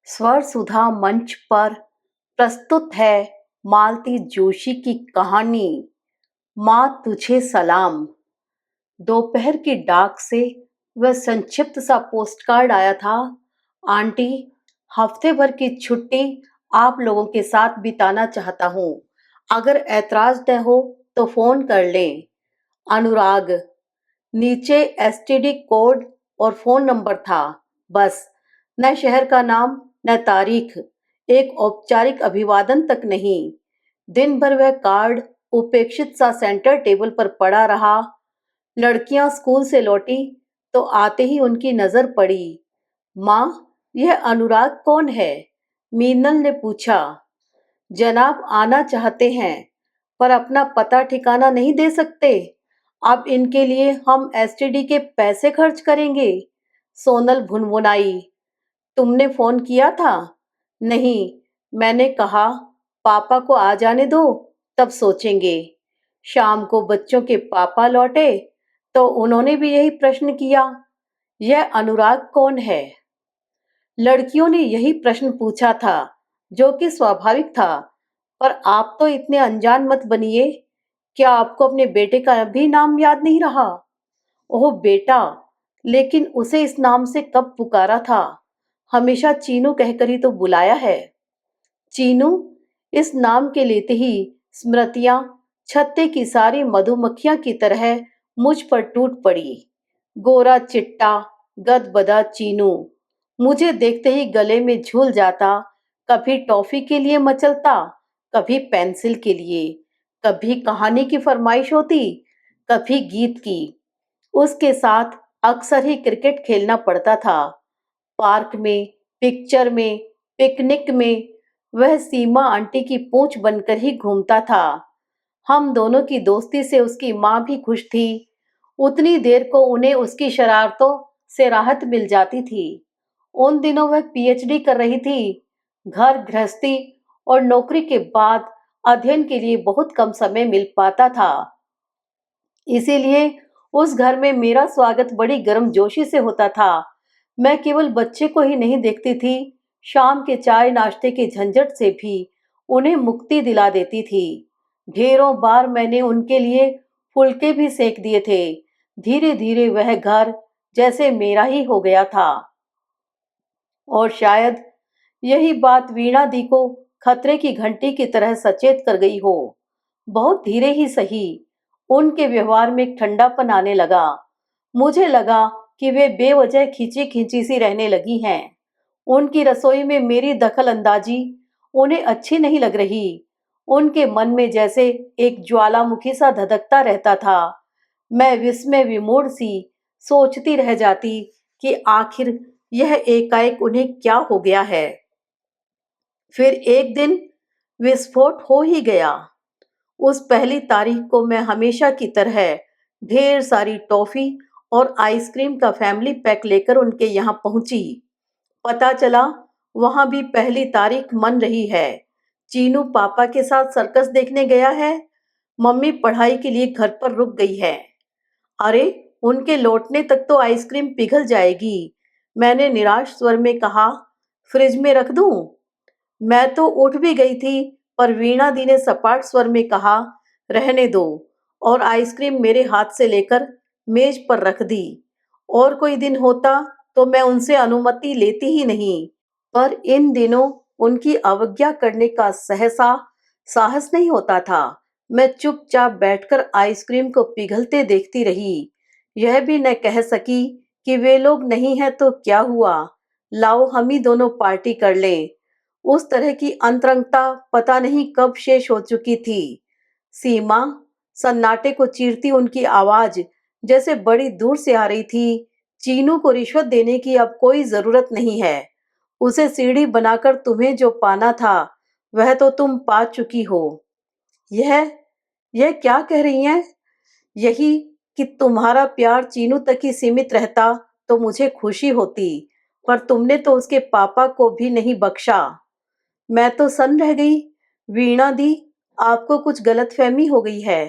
स्वर सुधा मंच पर प्रस्तुत है मालती जोशी की कहानी माँ तुझे सलाम। दोपहर की डाक से वह संक्षिप्त सा पोस्टकार्ड आया था। आंटी, हफ्ते भर की छुट्टी आप लोगों के साथ बिताना चाहता हूँ। अगर ऐतराज न हो तो फोन कर लें। अनुराग। नीचे एसटीडी कोड और फोन नंबर था। बस, न शहर का नाम न तारीख, एक औपचारिक अभिवादन तक नहीं। दिन भर वह कार्ड उपेक्षित सा सेंटर टेबल पर पड़ा रहा। लड़कियां स्कूल से लौटी तो आते ही उनकी नजर पड़ी। माँ, यह अनुराग कौन है? मीनल ने पूछा। जनाब आना चाहते हैं पर अपना पता ठिकाना नहीं दे सकते। अब इनके लिए हम एसटीडी के पैसे खर्च करेंगे। सोनल भुनभुनाई। तुमने फोन किया था? नहीं, मैंने कहा पापा को आ जाने दो, तब सोचेंगे। शाम को बच्चों के पापा लौटे तो उन्होंने भी यही प्रश्न किया, यह अनुराग कौन है? लड़कियों ने यही प्रश्न पूछा था, जो कि स्वाभाविक था। पर आप तो इतने अनजान मत बनिए। क्या आपको अपने बेटे का भी नाम याद नहीं रहा? ओह बेटा, लेकिन उसे इस नाम से कब पुकारा था? हमेशा चीनू कहकर ही तो बुलाया है। चीनू, इस नाम के लेते ही स्मृतियां छत्ते की सारी मधुमक्खियां की तरह मुझ पर टूट पड़ी। गोरा चिट्टा गदबदा चीनू मुझे देखते ही गले में झूल जाता। कभी टॉफी के लिए मचलता, कभी पेंसिल के लिए, कभी कहानी की फरमाइश होती, कभी गीत की। उसके साथ अक्सर ही क्रिकेट खेलना पड़ता था। पार्क में, पिक्चर में, पिकनिक में वह सीमा आंटी की पूंछ बनकर ही घूमता था। हम दोनों की दोस्ती से उसकी माँ भी खुश थी। उतनी देर को उन्हें उसकी शरारतों से राहत मिल जाती थी। उन दिनों वह पीएचडी कर रही थी। घर गृहस्थी और नौकरी के बाद अध्ययन के लिए बहुत कम समय मिल पाता था। इसीलिए उस घर में मेरा स्वागत बड़ी गर्मजोशी से होता था। मैं केवल बच्चे को ही नहीं देखती थी, शाम के चाय नाश्ते के झंझट से भी उन्हें मुक्ति दिला देती थी। ढेरों बार मैंने उनके लिए फुलके भी सेक दिए थे। धीरे धीरे वह घर जैसे मेरा ही हो गया था। और शायद यही बात वीणा दी को खतरे की घंटी की तरह सचेत कर गई हो। बहुत धीरे ही सही, उनके व्यवहार में एक ठंडापन आने लगा। मुझे लगा कि वे बेवजह खींची खींची सी रहने लगी हैं। उनकी रसोई में मेरी दखल अंदाजी उन्हें अच्छी नहीं लग रही। उनके मन में जैसे एक ज्वालामुखी सा धधकता रहता था। मैं विस्मय विमूढ़ सी सोचती रह जाती कि आखिर यह एकाएक उन्हें क्या हो गया है। फिर एक दिन विस्फोट हो ही गया। उस पहली तारीख को मैं हमेशा की तरह ढेर सारी टॉफी और आइसक्रीम का फैमिली पैक लेकर उनके यहाँ पहुंची। पता चला वहां भी पहली तारीख मन रही है। चीनू पापा के साथ सर्कस देखने गया है। मम्मी पढ़ाई के लिए घर पर रुक गई है। अरे, उनके लौटने तक तो आइसक्रीम पिघल जाएगी। मैंने निराश स्वर में कहा, फ्रिज में रख दूं? मैं तो उठ भी गई थी, पर वीणा दी ने सपाट स्वर में कहा, रहने दो, और आइसक्रीम मेरे हाथ से लेकर मेज पर रख दी। और कोई दिन होता तो मैं उनसे अनुमति लेती ही नहीं, पर इन दिनों उनकी अवज्ञा करने का सहसा साहस नहीं होता था। मैं चुपचाप बैठकर आइसक्रीम को पिघलते देखती रही। यह भी न कह सकी कि वे लोग नहीं हैं तो क्या हुआ, लाओ हम ही दोनों पार्टी कर लें। उस तरह की अंतरंगता पता नहीं कब शेष हो चुकी थी। सीमा, सन्नाटे को चीरती उनकी आवाज जैसे बड़ी दूर से आ रही थी। चीनू को रिश्वत देने की अब कोई जरूरत नहीं है। उसे सीढ़ी बनाकर तुम्हें जो पाना था वह तो तुम पा चुकी हो। यह यह क्या कह रही हैं? यही कि तुम्हारा प्यार चीनू तक ही सीमित रहता तो मुझे खुशी होती, पर तुमने तो उसके पापा को भी नहीं बख्शा। मैं तो सन्न रह गई। वीणा दी, आपको कुछ गलतफहमी हो गई है।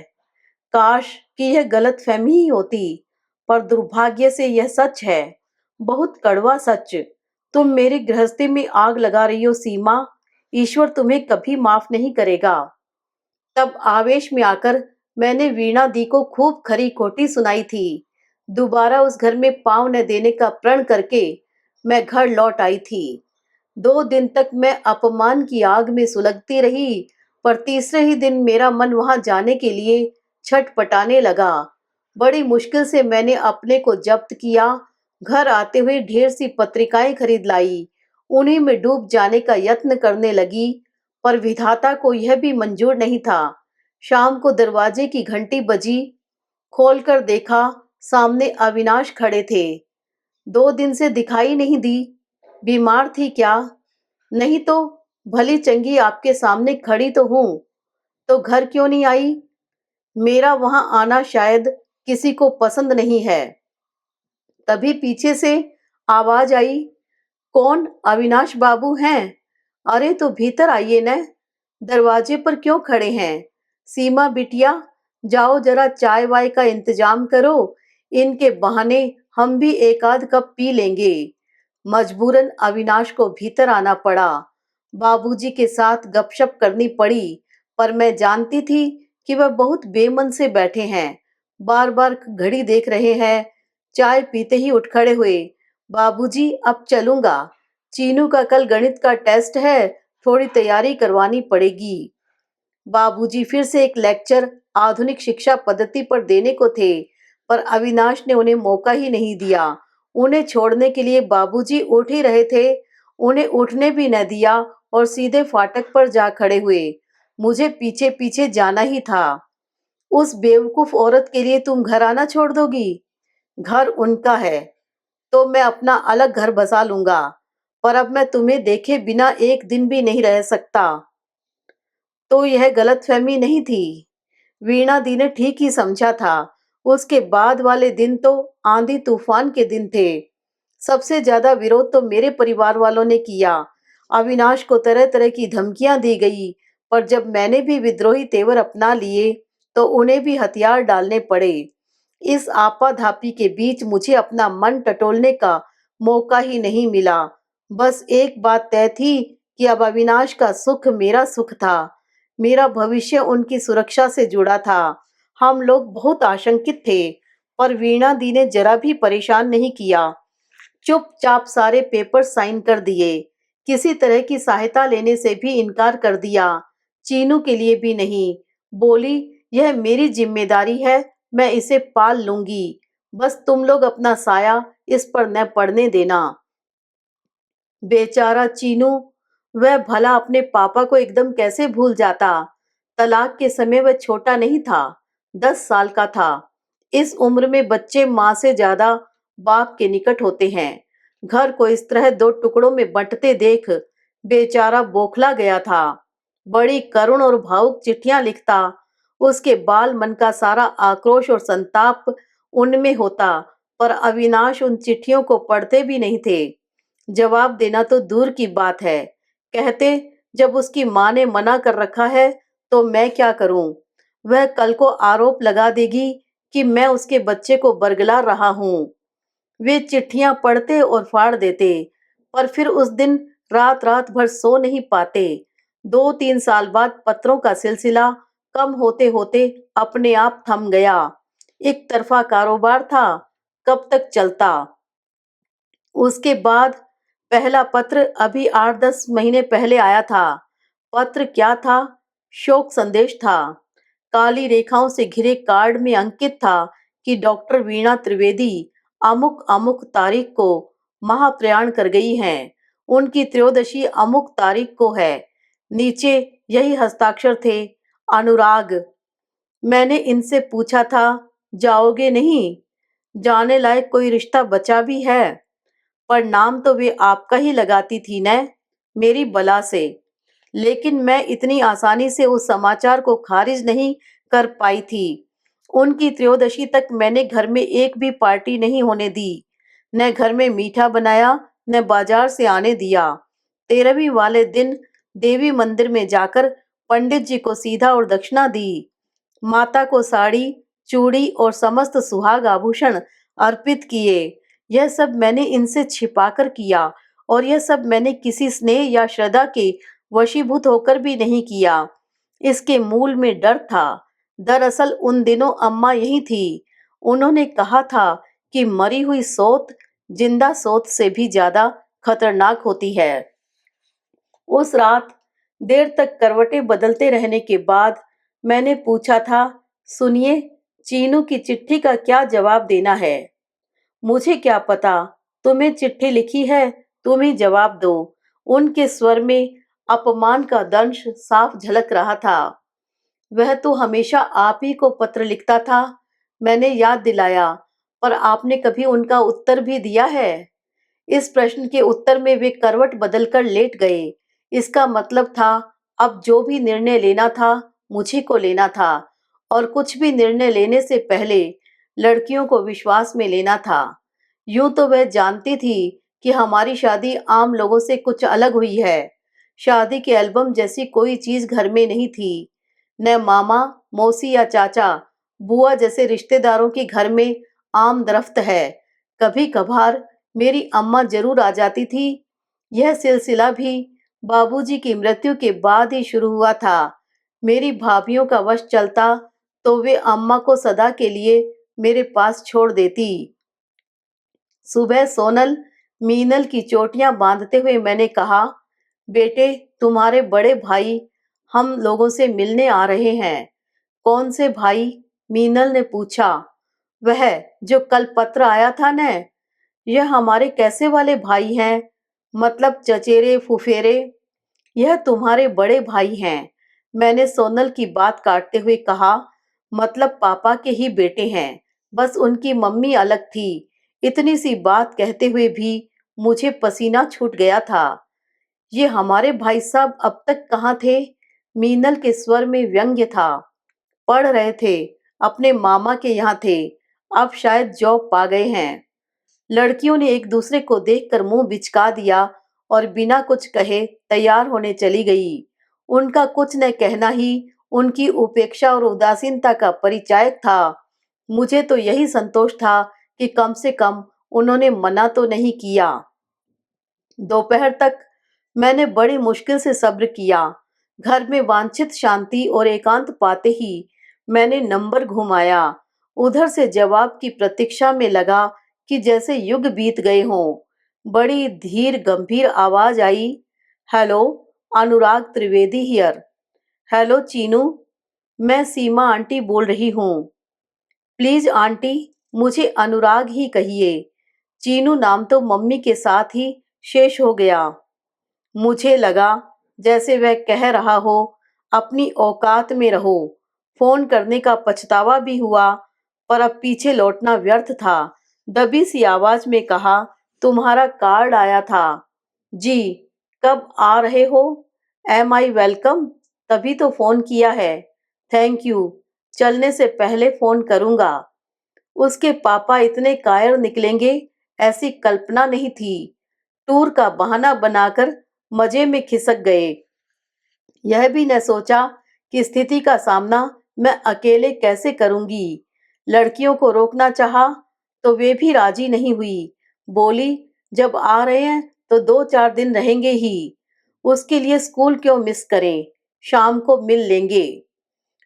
काश कि यह गलतफहमी ही होती, पर दुर्भाग्य से यह सच है, बहुत कड़वा सच। तुम मेरी गृहस्थी में आग लगा रही हो सीमा। ईश्वर तुम्हें कभी माफ नहीं करेगा। तब आवेश में आकर मैंने वीणा दी को खूब खरी खोटी सुनाई थी। दोबारा उस घर में पांव न देने का प्रण करके मैं घर लौट आई थी। 2 दिन तक मैं अपमान की आग में सुलगती रही, पर तीसरे ही दिन मेरा मन वहां जाने के लिए छटपटाने लगा। बड़ी मुश्किल से मैंने अपने को जब्त किया। घर आते हुए ढेर सी पत्रिकाएं खरीद लाई। उन्हीं में डूब जाने का यत्न करने लगी, पर विधाता को यह भी मंजूर नहीं था। शाम को दरवाजे की घंटी बजी। खोलकर देखा, सामने अविनाश खड़े थे। 2 दिन से दिखाई नहीं दी। बीमार थी क्या? नहीं तो भली चंगी आपके सामने खड़ी तो हूं। तो घर क्यों नहीं आई? मेरा वहां आना शायद किसी को पसंद नहीं है। तभी पीछे से आवाज आई, कौन? अविनाश बाबू हैं? अरे तो भीतर आइए न, दरवाजे पर क्यों खड़े हैं? सीमा बिटिया, जाओ जरा चाय वाय का इंतजाम करो। इनके बहाने हम भी एक आध कप पी लेंगे। मजबूरन अविनाश को भीतर आना पड़ा। बाबूजी के साथ गपशप करनी पड़ी, पर मैं जानती थी कि वह बहुत बेमन से बैठे हैं। बार बार घड़ी देख रहे हैं। चाय पीते ही उठ खड़े हुए। बाबूजी, अब चलूंगा। चीनू का कल गणित का टेस्ट है, थोड़ी तैयारी करवानी पड़ेगी। बाबूजी फिर से एक लेक्चर आधुनिक शिक्षा पद्धति पर देने को थे, पर अविनाश ने उन्हें मौका ही नहीं दिया। उन्हें छोड़ने के लिए बाबूजी उठ ही रहे थे, उन्हें उठने भी न दिया और सीधे फाटक पर जा खड़े हुए। मुझे पीछे पीछे जाना ही था। उस बेवकूफ औरत के लिए तुम घर आना छोड़ दोगी? घर उनका है तो मैं अपना अलग घर बसा लूंगा, पर अब मैं तुम्हें देखे बिना एक दिन भी नहीं रह सकता। तो यह गलतफहमी नहीं थी। वीणा दी ने ठीक ही समझा था। उसके बाद वाले दिन तो आंधी तूफान के दिन थे। सबसे ज्यादा विरोध तो मेरे परिवार वालों ने किया। अविनाश को तरह तरह की धमकियां दी गई, पर जब मैंने भी विद्रोही तेवर अपना लिए तो उन्हें भी हथियार डालने पड़े। इस आपाधापी के बीच मुझे अपना मन टटोलने का मौका ही नहीं मिला। बस एक बात तय थी कि अब अविनाश का सुख मेरा सुख था। मेरा भविष्य उनकी सुरक्षा से जुड़ा था। हम लोग बहुत आशंकित थे, पर वीणा दी ने जरा भी परेशान नहीं किया। चुपचाप सारे पेपर साइन कर दिए। किसी तरह की सहायता लेने से भी इनकार कर दिया। चीनू के लिए भी नहीं। बोली, यह मेरी जिम्मेदारी है, मैं इसे पाल लूंगी। बस तुम लोग अपना साया इस पर न पड़ने देना। बेचारा चीनू, वह भला अपने पापा को एकदम कैसे भूल जाता। तलाक के समय वह छोटा नहीं था, 10 साल का था। इस उम्र में बच्चे माँ से ज्यादा बाप के निकट होते हैं। घर को इस तरह 2 टुकड़ों में बंटते देख बेचारा बौखला गया था। बड़ी करुण और भावुक चिट्ठियां लिखता। उसके बाल मन का सारा आक्रोश और संताप उनमें होता, पर अविनाश उन चिट्ठियों को पढ़ते भी नहीं थे। जवाब देना तो दूर की बात है। कहते, जब उसकी माँ ने मना कर रखा है तो मैं क्या करूं? वह कल को आरोप लगा देगी कि मैं उसके बच्चे को बरगला रहा हूं। वे चिट्ठियां पढ़ते और फाड़ देते, पर फिर उस दिन रात रात भर सो नहीं पाते। 2-3 साल बाद पत्रों का सिलसिला कम होते होते अपने आप थम गया। एक तरफा कारोबार था, कब तक चलता? उसके बाद पहला पत्र अभी 8-10 महीने पहले आया था। पत्र क्या था? शोक संदेश था। काली रेखाओं से घिरे कार्ड में अंकित था कि डॉक्टर वीणा त्रिवेदी अमुक अमुक तारीख को महाप्रयाण कर गई हैं। उनकी त्रयोदशी अमुक तारीख को है। नीचे यही हस्ताक्षर थे, अनुराग। मैंने इनसे पूछा था, जाओगे नहीं? जाने लायक कोई रिश्ता बचा भी है? पर नाम तो वे आपका ही लगाती थी न, मेरी बला से। लेकिन मैं इतनी आसानी से उस समाचार को खारिज नहीं कर पाई थी। उनकी त्रयोदशी तक मैंने घर में एक भी पार्टी नहीं होने दी। न घर में मीठा बनाया, न बाजार से आने दिया। 13वीं वाले दिन देवी मंदिर में जाकर पंडित जी को सीधा और दक्षिणा दी। माता को साड़ी, चूड़ी और समस्त सुहाग आभूषण अर्पित किए। यह सब मैंने इनसे छिपाकर किया और यह सब मैंने किसी स्नेह या श्रद्धा के वशीभूत होकर भी नहीं किया। इसके मूल में डर था। दरअसल उन दिनों अम्मा यही थी। उन्होंने कहा था कि मरी हुई सौत जिंदा सौत से भी ज्यादा खतरनाक होती है। उस रात देर तक करवटें बदलते रहने के बाद मैंने पूछा था, सुनिए, चीनू की चिट्ठी का क्या जवाब देना है? मुझे क्या पता, तुम्हें चिट्ठी लिखी है, तुम ही जवाब दो। उनके स्वर में अपमान का दंश साफ झलक रहा था। वह तो हमेशा आप ही को पत्र लिखता था, मैंने याद दिलाया, पर आपने कभी उनका उत्तर भी दिया है? इस प्रश्न के उत्तर में वे करवट बदलकर लेट गए। इसका मतलब था, अब जो भी निर्णय लेना था मुझी को लेना था, और कुछ भी निर्णय लेने से पहले लड़कियों को विश्वास में लेना था। यूं तो वह जानती थी कि हमारी शादी आम लोगों से कुछ अलग हुई है। शादी के एल्बम जैसी कोई चीज घर में नहीं थी। न मामा, मौसी या चाचा, बुआ जैसे रिश्तेदारों के घर में आम दरख्त है। कभी कभार मेरी अम्मा जरूर आ जाती थी। यह सिलसिला भी बाबूजी की मृत्यु के बाद ही शुरू हुआ था। मेरी भाभीियों का वश चलता तो वे अम्मा को सदा के लिए मेरे पास छोड़ देती। सुबह सोनल मीनल की चोटियां बांधते हुए मैंने कहा, बेटे, तुम्हारे बड़े भाई हम लोगों से मिलने आ रहे हैं। कौन से भाई? मीनल ने पूछा। वह जो कल पत्र आया था न। यह हमारे कैसे वाले भाई हैं? मतलब चचेरे फुफेरे? यह तुम्हारे बड़े भाई हैं। मैंने सोनल की बात काटते हुए कहा, मतलब पापा के ही बेटे हैं, बस उनकी मम्मी अलग थी। इतनी सी बात कहते हुए भी मुझे पसीना छूट गया था। ये हमारे भाई साहब अब तक कहाँ थे? मीनल के स्वर में व्यंग्य था। पढ़ रहे थे, अपने मामा के यहाँ थे, अब शायद जॉब पा गए हैं। लड़कियों ने एक दूसरे को देखकर मुंह बिचका दिया और बिना कुछ कहे तैयार होने चली गई। उनका कुछ न कहना ही उनकी उपेक्षा और उदासीनता का परिचायक था। मुझे तो यही संतोष था कि कम से कम उन्होंने मना तो नहीं किया। दोपहर तक मैंने बड़ी मुश्किल से सब्र किया। घर में वांछित शांति और एकांत पाते ही मैंने नंबर घुमाया। उधर से जवाब की प्रतीक्षा में लगा कि जैसे युग बीत गए हों। बड़ी धीर गंभीर आवाज आई, hello, Anurag Trivedi here. Hello Chinu, मैं सीमा आंटी बोल रही हूँ। प्लीज आंटी, मुझे अनुराग ही कहिए। चीनू नाम तो मम्मी के साथ ही शेष हो गया। मुझे लगा जैसे वह कह रहा हो, अपनी औकात में रहो। फोन करने का पछतावा भी हुआ, पर अब पीछे लौटना व्यर्थ था। दबी सी आवाज में कहा, तुम्हारा कार्ड आया था। जी, कब आ रहे हो? Am I welcome? तभी तो फोन किया है। थैंक यू, चलने से पहले फोन करूंगा। उसके पापा इतने कायर निकलेंगे, ऐसी कल्पना नहीं थी। टूर का बहाना बनाकर मजे में खिसक गए। यह भी न सोचा कि स्थिति का सामना मैं अकेले कैसे करूंगी। लड़कियों को रोकना चाहा तो वे भी राजी नहीं हुई। बोली, जब आ रहे हैं तो 2-4 दिन रहेंगे ही। उसके लिए स्कूल क्यों मिस करें, शाम को मिल लेंगे।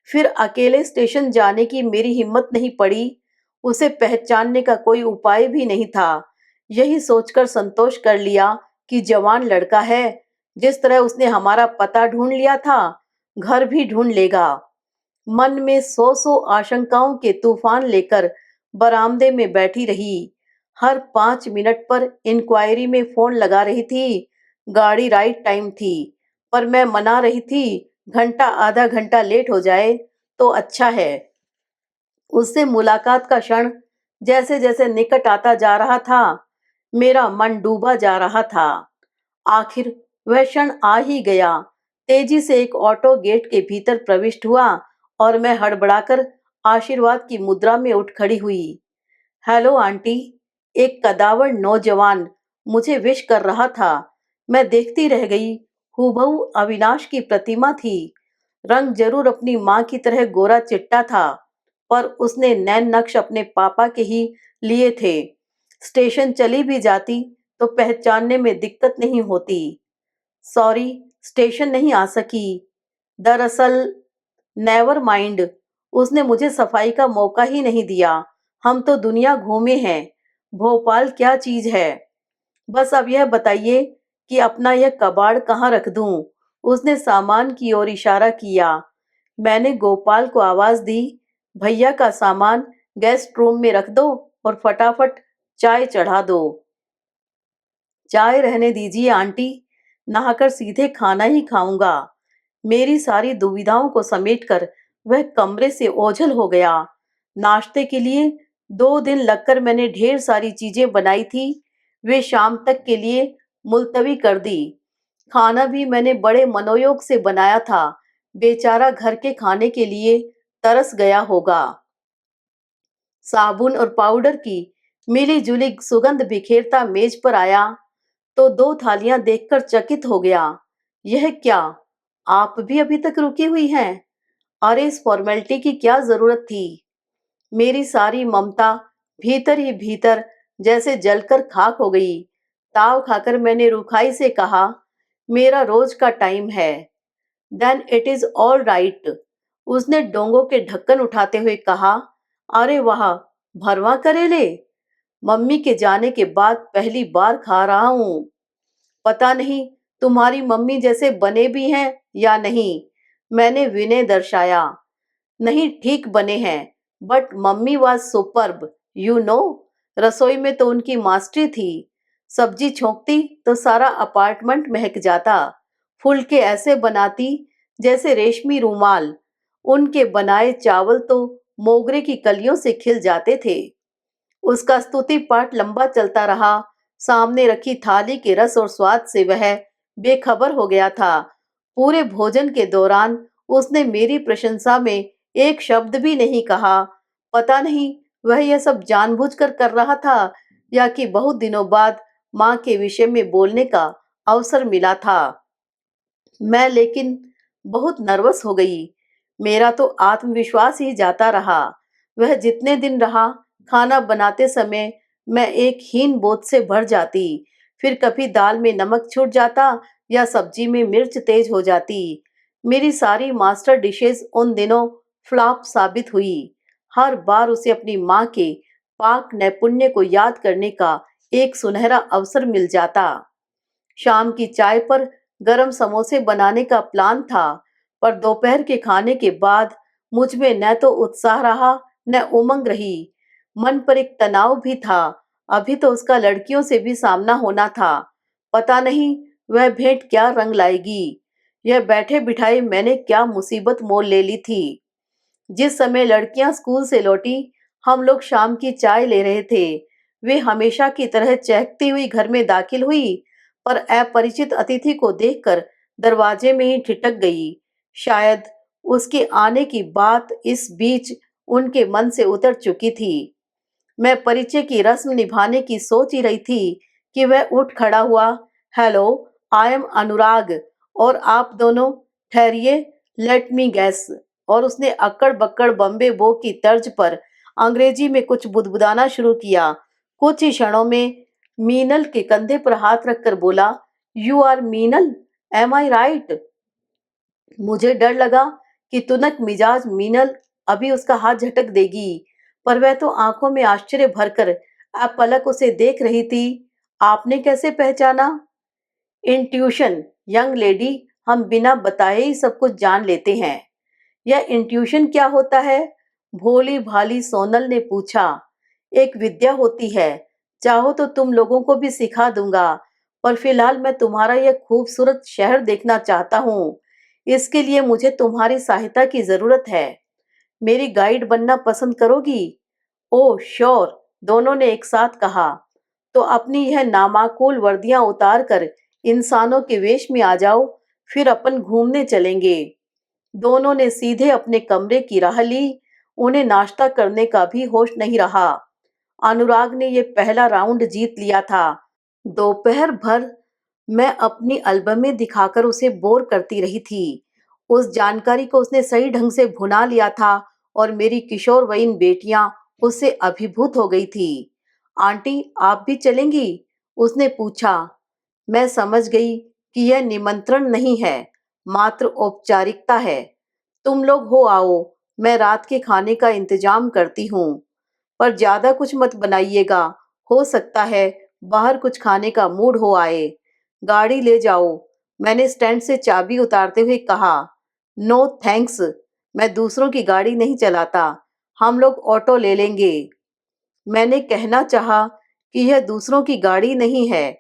फिर अकेले स्टेशन जाने की मेरी हिम्मत नहीं पड़ी। उसे पहचानने का कोई उपाय भी नहीं था। यही सोचकर संतोष कर लिया कि जवान लड़का है, जिस तरह उसने हमारा पता ढूंढ लिया था, घर भी ढूंढ लेगा। मन में सौ सौ आशंकाओं के तूफान लेकर बरामदे में बैठी रही। हर 5 मिनट पर इंक्वायरी में फोन लगा रही थी। गाड़ी राइट टाइम थी, पर मैं मना रही थी, घंटा आधा घंटा लेट हो जाए तो अच्छा है। उससे मुलाकात का क्षण जैसे जैसे निकट आता जा रहा था, मेरा मन डूबा जा रहा था। आखिर वह क्षण आ ही गया। तेजी से एक ऑटो गेट के भीतर प्रविष्ट हुआ और मैं हड़बड़ाकर आशीर्वाद की मुद्रा में उठ खड़ी हुई। हेलो आंटी, एक कदावर नौजवान मुझे विश कर रहा था। मैं देखती रह गई। हूबहू अविनाश की प्रतिमा थी। रंग जरूर अपनी माँ की तरह गोरा चिट्टा था, पर उसने नैन नक्श अपने पापा के ही लिए थे। स्टेशन चली भी जाती तो पहचानने में दिक्कत नहीं होती। सॉरी, स्टेशन नहीं आ सकी। दरअसल नेवर माइंड, उसने मुझे सफाई का मौका ही नहीं दिया। हम तो दुनिया घूमे हैं, भोपाल क्या चीज है। बस अब यह बताइए कि अपना यह कबाड़ कहाँ रख दूं। उसने सामान की ओर इशारा किया। मैंने गोपाल को आवाज दी, भैया का सामान गेस्ट रूम में रख दो और फटाफट चाय चढ़ा दो। चाय रहने दीजिए आंटी, नहाकर सीधे खाना ही खाऊंगा। मेरी सारी दुविधाओं को समेटकर वह कमरे से ओझल हो गया। नाश्ते के लिए 2 दिन लगकर मैंने ढेर सारी चीजें बनाई थी, वे शाम तक के लिए मुलतवी कर दी। खाना भी मैंने बड़े मनोयोग से बनाया था, बेचारा घर के खाने के लिए तरस गया होगा। साबुन और पाउडर की मिली जुली सुगंध बिखेरता मेज पर आया तो 2 थालियां देखकर चकित हो गया। यह क्या, आप भी अभी तक रुकी हुई हैं? अरे इस फॉर्मेलिटी की क्या जरूरत थी। मेरी सारी ममता भीतर ही भीतर जैसे जलकर खाक हो गई। ताव खाकर मैंने रुखाई से कहा, मेरा रोज का टाइम है। Then it is all right, उसने डोंगों के ढक्कन उठाते हुए कहा। अरे वाह, भरवा करेले, मम्मी के जाने के बाद पहली बार खा रहा हूँ। पता नहीं तुम्हारी मम्मी जैसे बने भी हैं या नहीं, मैंने विनय दर्शाया। नहीं, ठीक बने हैं, but mummy was superb, you know. रसोई में तो उनकी मास्टरी थी। सब्जी छोंकती तो सारा अपार्टमेंट महक जाता। फुलके ऐसे बनाती जैसे रेशमी रूमाल। उनके बनाए चावल तो मोगरे की कलियों से खिल जाते थे। उसका स्तुति पाठ लंबा चलता रहा। सामने रखी थाली के रस और स्वाद से वह बेखबर हो गया था। पूरे भोजन के दौरान उसने मेरी प्रशंसा में एक शब्द भी नहीं कहा। पता नहीं वह यह सब जानबूझकर कर रहा था या कि बहुत दिनों बाद माँ के विषय में बोलने का अवसर मिला था। मैं लेकिन बहुत नर्वस हो गई। मेरा तो आत्मविश्वास ही जाता रहा। वह जितने दिन रहा, खाना बनाते समय मैं एक हीन बोध से भर जाती। फिर कभी दाल में नमक छूट जाता या सब्जी में मिर्च तेज हो जाती। मेरी सारी मास्टर डिशेस उन दिनों फ्लॉप साबित हुई। हर बार उसे अपनी माँ के पाक नैपुण्य को याद करने का एक सुनहरा अवसर मिल जाता। शाम की चाय पर गरम समोसे बनाने का प्लान था, पर दोपहर के खाने के बाद मुझ में न तो उत्साह रहा न उमंग रही। मन पर एक तनाव भी था। अभी तो उसका लड़कियों से भी सामना होना था। पता नहीं वह भेंट क्या रंग लाएगी। यह बैठे बिठाए मैंने क्या मुसीबत मोल ले ली थी। जिस समय लड़कियां स्कूल से लौटी, हम लोग शाम की चाय ले रहे थे। वे हमेशा की तरह चहकती हुई घर में दाखिल हुई, पर अपरिचित अतिथि को देखकर दरवाजे में ही ठिठक गई। शायद उसके आने की बात इस बीच उनके मन से उतर चुकी थी। मैं परिचय की रस्म निभाने की सोच ही रही थी कि वह उठ खड़ा हुआ। हेलो, आई एम अनुराग, और आप दोनों ठहरिए, लेट मी गैस। और उसने अक्कड़ बक्कड़ बम्बे बो की तर्ज पर अंग्रेजी में कुछ बुदबुदाना शुरू किया। कुछ ही क्षणों में मीनल के कंधे पर हाथ रखकर बोला, you are Meenal, am I right? मुझे डर लगा कि तुनक मिजाज मीनल अभी उसका हाथ झटक देगी, पर वह तो आंखों में आश्चर्य भरकर अपलक उसे देख रही थी। आपने कैसे पहचाना? इंट्यूशन यंग लेडी, हम बिना बताए ही सब कुछ जान लेते हैं। यह इंट्यूशन क्या होता है? भोली भाली सोनल ने पूछा। एक विद्या होती है, चाहो तो तुम लोगों को भी सिखा दूंगा, पर फिलहाल मैं तुम्हारा यह खूबसूरत शहर देखना चाहता हूँ। इसके लिए मुझे तुम्हारी सहायता की जरूरत है। मेरी गाइड बनना पसंद करोगी? ओह श्योर, दोनों ने एक साथ कहा। तो अपनी यह नामाकूल वर्दियां उतार कर इंसानों के वेश में आ जाओ, फिर अपन घूमने चलेंगे। दोनों ने सीधे अपने कमरे की राह ली। उन्हें नाश्ता करने का भी होश नहीं रहा। अनुराग ने ये पहला राउंड जीत लिया था। दोपहर भर मैं अपनी एल्बमें दिखाकर उसे बोर करती रही थी। उस जानकारी को उसने सही ढंग से भुना लिया था और मेरी किशोरवयीन बेटियां उससे अभिभूत हो गई थी। आंटी, आप भी चलेंगी? उसने पूछा। मैं समझ गई कि यह निमंत्रण नहीं है, मात्र औपचारिकता है। तुम लोग हो आओ, मैं रात के खाने का इंतजाम करती हूँ। पर ज्यादा कुछ मत बनाइएगा, हो सकता है बाहर कुछ खाने का मूड हो आए। गाड़ी ले जाओ, मैंने स्टैंड से चाबी उतारते हुए कहा। नो थैंक्स, मैं दूसरों की गाड़ी नहीं चलाता, हम लोग ऑटो ले लेंगे। मैंने कहना चाहा कि यह दूसरों की गाड़ी नहीं है,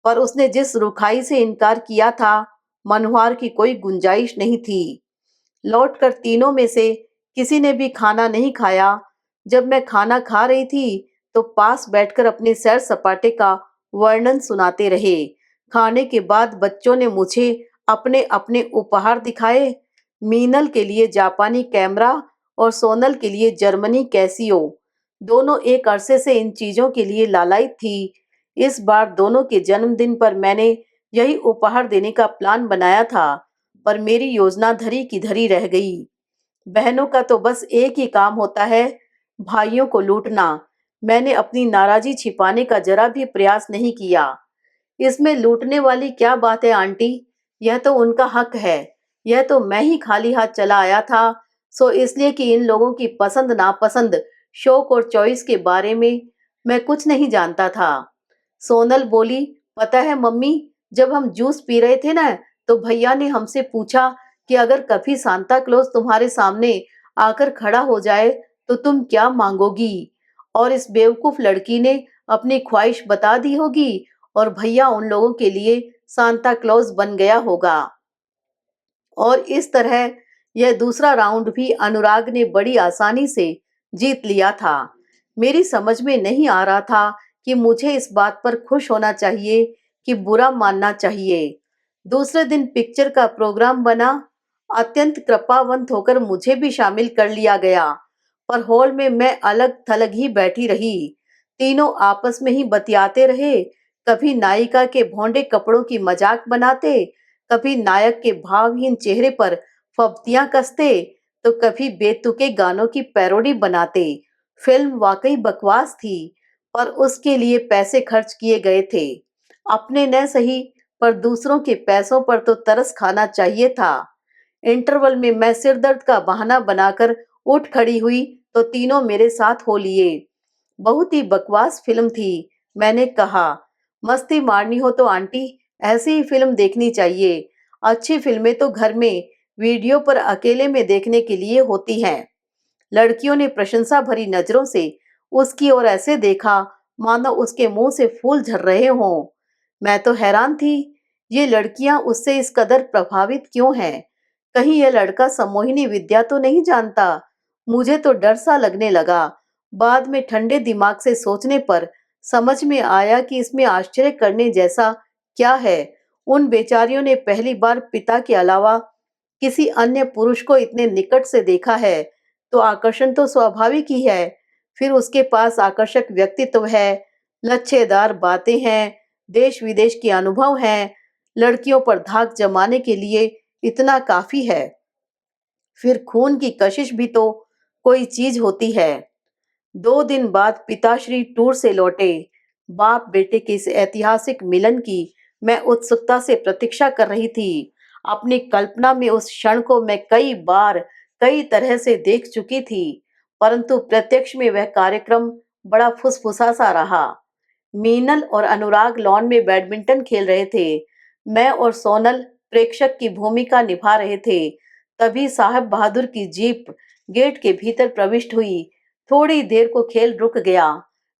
पर उसने जिस रुखाई से इनकार किया था, मनुहार की कोई गुंजाइश नहीं थी। लौटकर तीनों में से किसी ने भी खाना नहीं खाया। जब मैं खाना खा रही थी, तो पास बैठकर अपने सैर सपाटे का वर्णन सुनाते रहे। खाने के बाद बच्चों ने मुझे अपने अपने उपहार दिखाए। मीनल के लिए जापानी कैमरा और सोनल के लिए जर्मनी कैसियो। दोनों एक अरसे से इन चीजों के लिए लालायित थी। इस बार दोनों के जन्मदिन पर मैंने यही उपहार देने का प्लान बनाया था, पर मेरी योजना धरी की धरी रह गई। बहनों का तो बस एक ही काम होता है, भाइयों को लूटना। मैंने अपनी नाराजी छिपाने का जरा भी प्रयास नहीं किया। इसमें लूटने वाली क्या बात है आंटी? यह तो उनका हक है। यह तो मैं ही खाली हाथ चला आया था, सो इसलिए कि इन लोगों की पसंद नापसंद, शौक और चॉइस के बारे में मैं कुछ नहीं जानता था। सोनल बोली, पता है मम्मी, जब हम जूस पी रहे थे ना, तो भैया ने हमसे पूछा कि अगर कभी सांता क्लॉज तुम्हारे सामने आकर खड़ा हो जाए तो तुम क्या मांगोगी? और इस बेवकूफ लड़की ने अपनी ख्वाहिश बता दी होगी और भैया उन लोगों के लिए सांता क्लॉज बन गया होगा। और इस तरह यह दूसरा राउंड भी अनुराग ने बड़ी आसानी से जीत लिया था। मेरी समझ में नहीं आ रहा था कि मुझे इस बात पर खुश होना चाहिए कि बुरा मानना चाहिए। दूसरे दिन पिक्चर का प्रोग्राम बना। अत्यंत कृपावंत होकर मुझे भी शामिल कर लिया गया, पर हॉल में मैं अलग थलग ही बैठी रही। तीनों आपस में ही बतियाते रहे, कभी नायिका के भोंडे कपड़ों की मजाक बनाते, कभी नायक के भावहीन चेहरे पर फब्तियां कसते, तो कभी बेतुके गानों की पैरोडी बनाते। फिल्म वाकई बकवास थी, पर उसके लिए पैसे खर्च किए गए थे। अपने न सही, पर दूसरों के पैसों पर तो तरस खाना चाहिए था। इंटरवल में मैं सिर दर्द का बहाना बनाकर उठ खड़ी हुई, तो तीनों मेरे साथ हो लिए। बहुत ही बकवास फिल्म थी, मैंने कहा। मस्ती मारनी हो तो आंटी ऐसी ही फिल्म देखनी चाहिए। अच्छी फिल्में तो घर में वीडियो पर अकेले में देखने के लिए होती हैं। लड़कियों ने प्रशंसा भरी नजरों से उसकी ओर ऐसे देखा, मानो उसके मुंह से फूल झर रहे हों। मैं तो हैरान थी, ये लड़कियां उससे इस कदर प्रभावित क्यों हैं? कहीं यह लड़का सम्मोहिनी विद्या तो नहीं जानता? मुझे तो डर सा लगने लगा। बाद में ठंडे दिमाग से सोचने पर समझ में आया कि इसमें आश्चर्य करने जैसा क्या है। उन बेचारियों ने पहली बार पिता के अलावा किसी अन्य पुरुष को इतने निकट से देखा है, तो आकर्षण तो स्वाभाविक ही है। फिर उसके पास आकर्षक व्यक्तित्व है, लच्छेदार बातें हैं, देश विदेश के अनुभव हैं, लड़कियों पर धाक जमाने के लिए इतना काफी है। फिर खून की कशिश भी तो कोई चीज होती है। 2 दिन बाद पिताश्री टूर से लौटे। बाप बेटे के इस ऐतिहासिक मिलन की मैं उत्सुकता से प्रतीक्षा कर रही थी। अपनी कल्पना में उस क्षण को मैं कई बार कई तरह से देख चुकी थी, परंतु प्रत्यक्ष में वह कार्यक्रम बड़ा फुसफुसा सा रहा। मीनल और अनुराग लॉन में बैडमिंटन खेल रहे थे। मैं और सोनल प्रेक्षक की भूमिका निभा रहे थे। तभी साहब बहादुर की जीप गेट के भीतर प्रविष्ट हुई। थोड़ी देर को खेल रुक गया।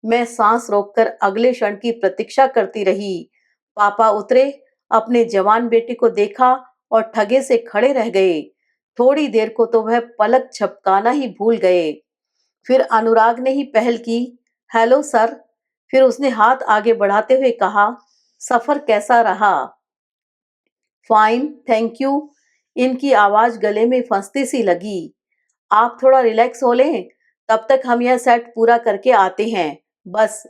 मैं सांस रोककर अगले क्षण की प्रतीक्षा करती रही। पापा उतरे, अपने जवान बेटे को देखा और ठगे से खड़े रह गए। थोड़ी देर को तो वह पलक झपकाना ही भूल गए। फिर अनुराग ने ही पहल की। Hello sir. फिर उसने हाथ आगे बढ़ाते हुए कहा, सफर कैसा रहा? Fine, thank you. इनकी आवाज गले में फंसती सी लगी। आप थोड़ा रिलैक्स हो लें, तब तक हम यह सेट पूरा करके आते हैं, बस।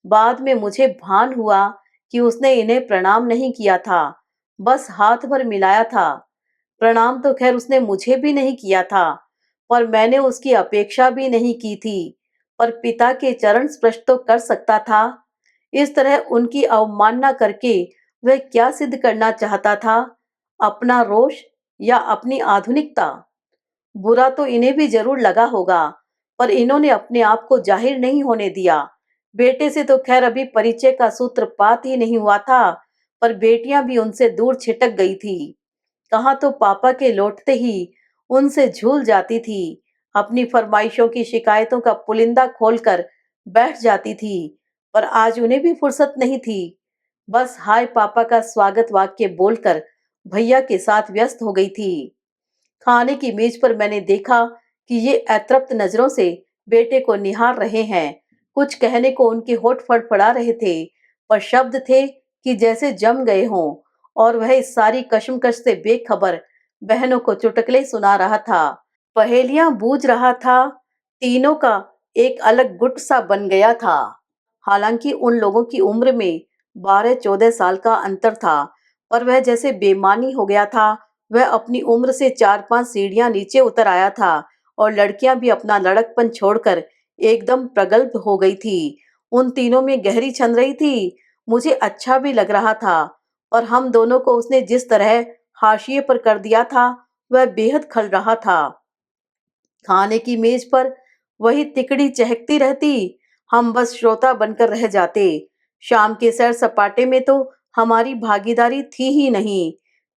बाद में मुझे भान हुआ कि उसने इन्हें प्रणाम नहीं किया था, बस हाथ भर मिलाया था। प्रणाम तो खैर उसने मुझे भी नहीं किया था, पर मैंने उसकी अपेक्षा भी नहीं की थी। पर पिता के चरण स्पर्श तो कर सकता था। इस तरह उनकी अवमानना करके वह क्या सिद्ध करना चाहता था? अपना रोष या अपनी आधुनिकता? बुरा तो इन्हें भी जरूर लगा होगा, पर इन्होंने अपने आप को जाहिर नहीं होने दिया। बेटे से तो खैर अभी परिचय का सूत्रपात ही नहीं हुआ था, पर बेटियां भी उनसे दूर छिटक गई थी। कहाँ तो पापा के लौटते ही उनसे झूल जाती थी, अपनी फरमाइशों की शिकायतों का पुलिंदा खोलकर बैठ जाती थी। पर आज उन्हें भी फुर्सत नहीं थी। बस हाय पापा का स्वागत वाक्य बोलकर भैया के साथ व्यस्त हो गई थी। खाने की मेज पर मैंने देखा कि ये अतृप्त नजरों से बेटे को निहार रहे हैं। कुछ कहने को उनके होठ फड़फड़ा रहे थे, पर शब्द थे कि जैसे जम गए हों। और वह इस सारी कशमकश से बेखबर बहनों को चुटकुले सुना रहा था, पहेलियां बूझ रहा था। तीनों का एक अलग गुट सा बन गया था। हालांकि उन लोगों की उम्र में 12-14 साल का अंतर था, पर वह जैसे बेमानी हो गया था। वह अपनी उम्र से 4-5 सीढ़ियां नीचे उतर आया था, और लड़कियां भी अपना लड़कपन छोड़कर एकदम प्रगल्भ हो गई थी। उन तीनों में गहरी छन रही थी। मुझे अच्छा भी लग रहा था, और हम दोनों को उसने जिस तरह हाशिए पर कर दिया था, वह बेहद खल रहा था। खाने की मेज पर वही तिकड़ी चहकती रहती, हम बस श्रोता बनकर रह जाते। शाम के सैर सपाटे में तो हमारी भागीदारी थी ही नहीं।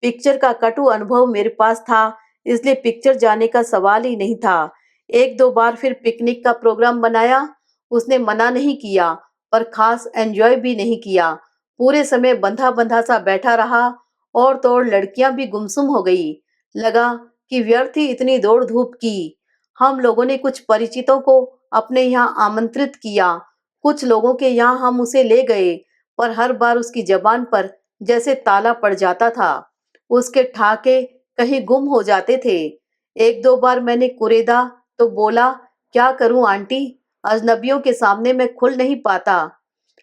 पिक्चर का कटु अनुभव मेरे पास था, इसलिए पिक्चर जाने का सवाल ही नहीं था। एक दो बार फिर पिकनिक का प्रोग्राम बनाया, उसने मना नहीं किया, पर खास एंजॉय भी नहीं किया। पूरे समय बंधा बंधा सा बैठा रहा, और तो और लड़कियां भी गुमसुम हो गई। लगा कि व्यर्थ ही इतनी दौड़ धूप की। हम लोगों ने कुछ परिचितों को अपने यहाँ आमंत्रित किया, कुछ लोगों के यहाँ हम उसे ले गए, पर हर बार उसकी जबान पर जैसे ताला पड़ जाता था। उसके ठाके कहीं गुम हो जाते थे। एक दो बार मैंने कुरेदा तो बोला, क्या करूं आंटी, अजनबियों के सामने मैं खुल नहीं पाता।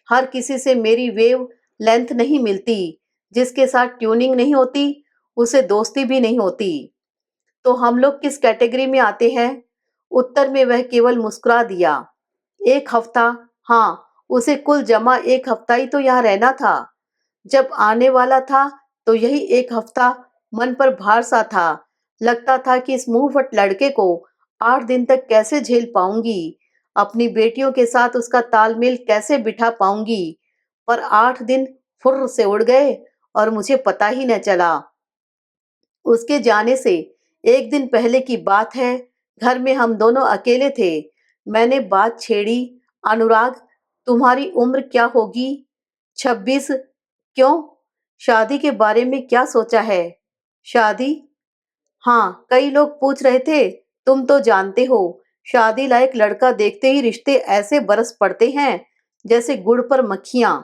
हर किसी से मेरी वेव लेंथ नहीं मिलती। जिसके साथ ट्यूनिंग नहीं होती, उसे दोस्ती भी नहीं होती। तो हम लोग किस कैटेगरी में आते हैं? उत्तर में वह केवल मुस्कुरा दिया। एक हफ्ता? हाँ, उसे कुल जमा एक हफ्ता ही तो यहाँ रहना था। जब आने वाला था तो यही एक हफ्ता मन पर भार सा था। लगता था कि इस मुंहफट लड़के को 8 दिन तक कैसे झेल पाऊंगी, अपनी बेटियों के साथ उसका तालमेल कैसे बिठा पाऊंगी। पर 8 दिन फुर्र से उड़ गए और मुझे पता ही न चला। उसके जाने से एक दिन पहले की बात है, घर में हम दोनों अकेले थे। मैंने बात छेड़ी, अनुराग, तुम्हारी उम्र क्या होगी? 26। क्यों? शादी के बारे में क्या सोचा है? शादी? हाँ, कई लोग पूछ रहे थे। तुम तो जानते हो, शादी लायक लड़का देखते ही रिश्ते ऐसे बरस पड़ते हैं जैसे गुड़ पर मक्खियां।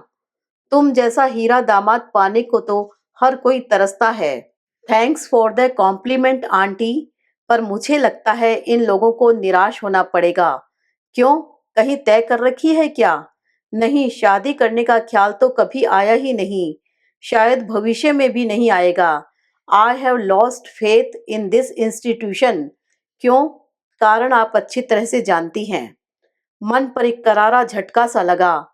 तुम जैसा हीरा दामाद पाने को तो हर कोई तरसता है। Thanks for the compliment aunty, पर मुझे लगता है इन लोगों को निराश होना पड़ेगा। क्यों, कहीं तय कर रखी है क्या? नहीं, शादी करने का ख्याल तो कभी आया ही नहीं, शायद भविष्य में भी नहीं आएगा। I have lost faith in this institution. क्यों? कारण आप अच्छी तरह से जानती हैं। मन पर एक करारा झटका सा लगा।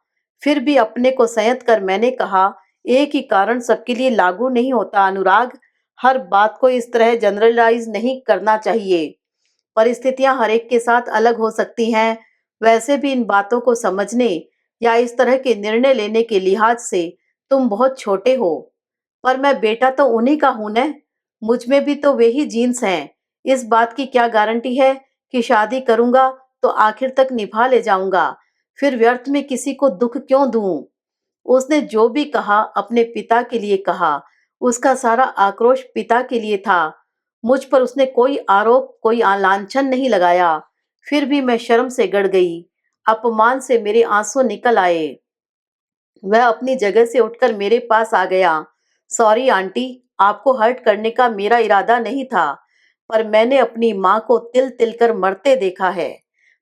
फिर भी अपने को संयत कर मैंने कहा, एक ही कारण सबके लिए लागू नहीं होता अनुराग। हर बात को इस तरह जनरलाइज नहीं करना चाहिए। परिस्थितियां हर एक के साथ अलग हो सकती हैं। वैसे भी इन बातों को समझने या इस तरह के निर्णय लेने के लिहाज से तुम बहुत छोटे हो। पर मैं बेटा तो उन्हीं का हूं न। मुझ में भी तो वे ही जीन्स हैं। इस बात की क्या गारंटी है कि शादी करूंगा तो आखिर तक निभा ले जाऊंगा? फिर व्यर्थ में किसी को दुख क्यों दूं? उसने जो भी कहा अपने पिता के लिए कहा। उसका सारा आक्रोश पिता के लिए था। मुझ पर उसने कोई आरोप, कोई लांछन नहीं लगाया। फिर भी मैं शर्म से गड़ गई। अपमान से मेरे आंसू निकल आए। वह अपनी जगह से उठकर मेरे पास आ गया। सॉरी आंटी, आपको हर्ट करने का मेरा इरादा नहीं था, पर मैंने अपनी माँ को तिल तिल कर मरते देखा है।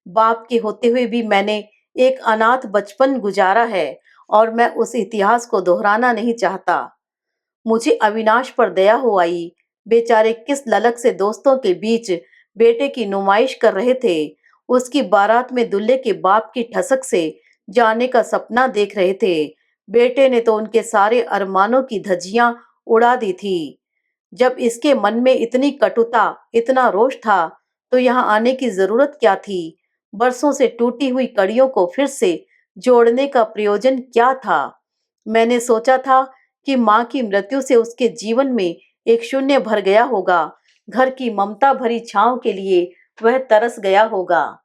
बाप के होते हुए भी मैंने एक अनाथ बचपन गुजारा है, और मैं उस इतिहास को दोहराना नहीं चाहता। मुझे अविनाश पर दया हो आई। बेचारे किस ललक से दोस्तों के बीच बेटे की नुमाइश कर रहे थे। उसकी बारात में दूल्हे के बाप की ठसक से जाने का सपना देख रहे थे। बेटे ने तो उनके सारे अरमानों की धज्जियां उड़ा दी थी। जब इसके मन में इतनी कटुता, इतना रोष था, तो यहाँ आने की जरूरत क्या थी? बरसों से टूटी हुई कड़ियों को फिर से जोड़ने का प्रयोजन क्या था? मैंने सोचा था कि माँ की मृत्यु से उसके जीवन में एक शून्य भर गया होगा। घर की ममता भरी छांव के लिए वह तरस गया होगा।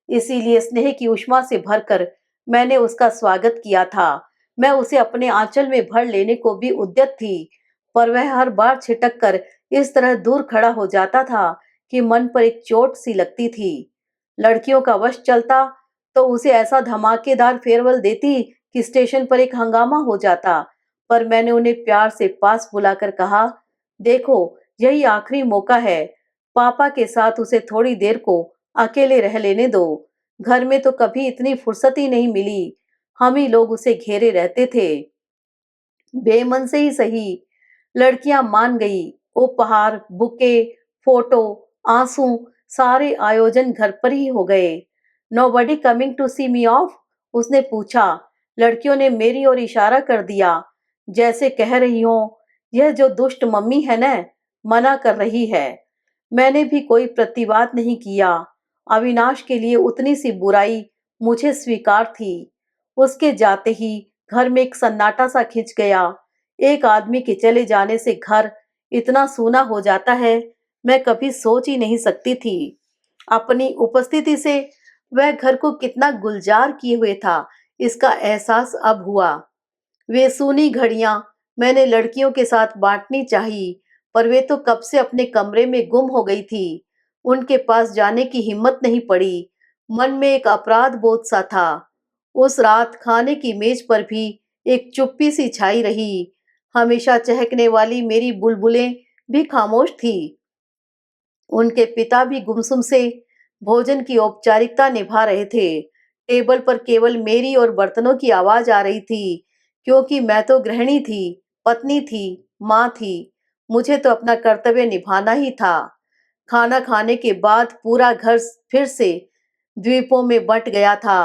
इसीलिए स्नेह की उष्मा से भरकर मैंने उसका स्वागत किया था। मैं उसे अपने आंचल में भर लेने को भी उद्यत थी, पर वह हर बार छिटक कर इस तरह दूर खड़ा हो जाता था कि मन पर एक चोट सी लगती थी। लड़कियों का वश चलता तो उसे ऐसा धमाकेदार फेयरवेल देती कि स्टेशन पर एक हंगामा हो जाता। पर मैंने उन्हें प्यार से पास बुलाकर कहा, देखो, यही आखिरी मौका है। पापा के साथ उसे थोड़ी देर को अकेले रह लेने दो। घर में तो कभी इतनी फुर्सत ही नहीं मिली। हम ही लोग उसे घेरे रहते थे। बेमन से ही सही, लड़कियां मान गई। उपहार, बुके, फोटो, आंसू, सारे आयोजन घर पर ही हो गए। Nobody coming to see me off? उसने पूछा। लड़कियों ने मेरी ओर इशारा कर दिया, जैसे कह रही हो, यह जो दुष्ट मम्मी है न, मना कर रही है। मैंने भी कोई प्रतिवाद नहीं किया। अविनाश के लिए उतनी सी बुराई मुझे स्वीकार थी। उसके जाते ही घर में एक सन्नाटा सा खिंच गया। एक आदमी के चले जाने से घर इतना सूना हो जाता है, मैं कभी सोच ही नहीं सकती थी। अपनी उपस्थिति से वह घर को कितना गुलजार किए हुए था, इसका एहसास अब हुआ। वे सूनी घड़ियां मैंने लड़कियों के साथ बांटनी चाही, पर वे तो कब से अपने कमरे में गुम हो गई थी। उनके पास जाने की हिम्मत नहीं पड़ी। मन में एक अपराध बोध सा था। उस रात खाने की मेज पर भी एक चुप्पी सी छाई रही। हमेशा चहकने वाली मेरी बुलबुलें भी खामोश थी। उनके पिता भी गुमसुम से भोजन की औपचारिकता निभा रहे थे। टेबल पर केवल मेरी और बर्तनों की आवाज आ रही थी, क्योंकि मैं तो गृहिणी थी, पत्नी थी, माँ थी। मुझे तो अपना कर्तव्य निभाना ही था। खाना खाने के बाद पूरा घर फिर से द्वीपों में बंट गया था।